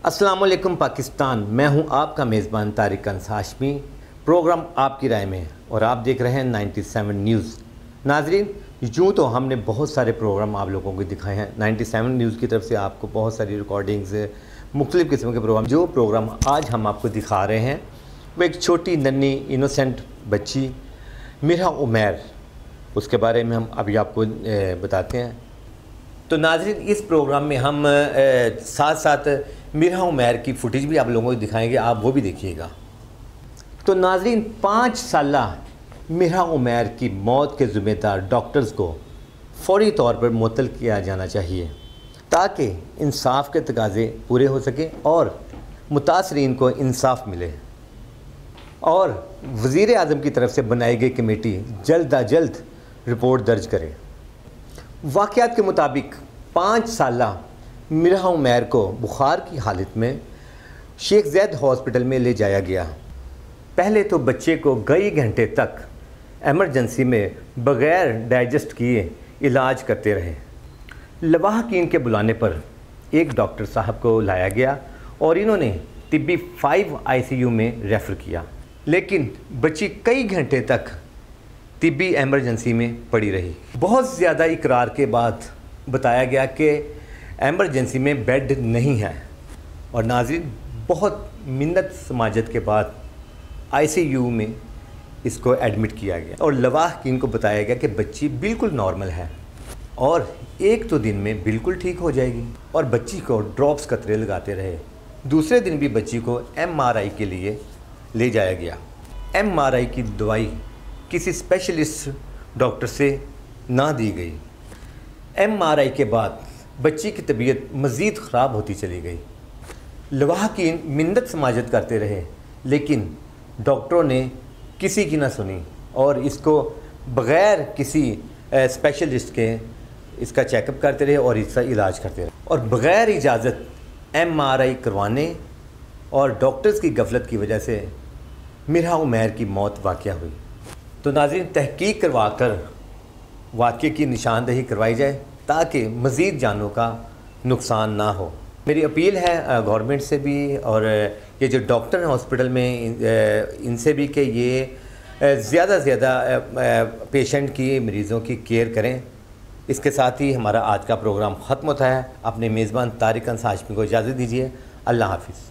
السلام علیکم پاکستان، میں ہوں آپ کا میزبان طارق انس ہاشمی۔ پروگرام آپ کی رائے میں اور آپ دیکھ رہے ہیں 97 نیوز۔ ناظرین، یوں تو ہم نے بہت سارے پروگرام آپ لوگوں کو دکھائے ہیں 97 نیوز کی طرف سے، آپ کو بہت ساری ریکارڈنگز، مختلف قسم کے پروگرام۔ جو پروگرام آج ہم آپ کو دکھا رہے ہیں وہ ایک چھوٹی ننھی انوسینٹ بچی مرحا عمیر، اس کے بارے میں ہم ابھی آپ کو بتاتے ہیں۔ تو ناظرین، اس پروگرام میں ہم ساتھ ساتھ مرحا عمیر کی فوٹیج بھی آپ لوگوں کو دکھائیں گے، آپ وہ بھی دیکھیے گا۔ تو ناظرین، 5 سالہ مرحا عمیر کی موت کے ذمہ دار ڈاکٹرز کو فوری طور پر معطل کیا جانا چاہیے تاکہ انصاف کے تقاضے پورے ہو سکیں اور متاثرین کو انصاف ملے، اور وزیر اعظم کی طرف سے بنائی گئی کمیٹی جلد از جلد رپورٹ درج کرے۔ واقعات کے مطابق 5 سالہ مرحا عمیر کو بخار کی حالت میں شیخ زید ہاسپٹل میں لے جایا گیا۔ پہلے تو بچے کو کئی گھنٹے تک ایمرجنسی میں بغیر ڈائجسٹ کیے علاج کرتے رہے۔ لواحقین کے بلانے پر ایک ڈاکٹر صاحب کو لایا گیا اور انہوں نے طبی 5 ICU میں ریفر کیا، لیکن بچی کئی گھنٹے تک طبی ایمرجنسی میں پڑی رہی۔ بہت زیادہ اقرار کے بعد بتایا گیا کہ ایمرجنسی میں بیڈ نہیں ہے، اور ناظرین بہت منت سماجت کے بعد ICU میں اس کو ایڈمٹ کیا گیا اور لواحقین کو بتایا گیا کہ بچی بالکل نارمل ہے اور 1 دن میں بالکل ٹھیک ہو جائے گی، اور بچی کو ڈراپس قطرے لگاتے رہے۔ دوسرے دن بھی بچی کو MRI کے لیے لے جایا گیا۔ MRI کی دوائی کسی اسپیشلسٹ ڈاکٹر سے نہ دی گئی۔ MRI کے بعد بچی کی طبیعت مزید خراب ہوتی چلی گئی۔ لواحقین منت سماجت کرتے رہے، لیکن ڈاکٹروں نے کسی کی نہ سنی اور اس کو بغیر کسی اسپیشلسٹ کے اس کا چیک اپ کرتے رہے اور اس کا علاج کرتے رہے، اور بغیر اجازت MRI کروانے اور ڈاکٹرز کی غفلت کی وجہ سے مرحا عمیر کی موت واقع ہوئی۔ تو ناظرین، تحقیق کروا کر واقعے کی نشاندہی کروائی جائے تاکہ مزید جانوں کا نقصان نہ ہو۔ میری اپیل ہے گورنمنٹ سے بھی اور یہ جو ڈاکٹر ہیں ہاسپٹل میں ان سے بھی کہ یہ زیادہ سے زیادہ پیشنٹ کی، مریضوں کی کیئر کریں۔ اس کے ساتھ ہی ہمارا آج کا پروگرام ختم ہوتا ہے۔ اپنے میزبان طارق انس ہاشمی کو اجازت دیجیے۔ اللہ حافظ۔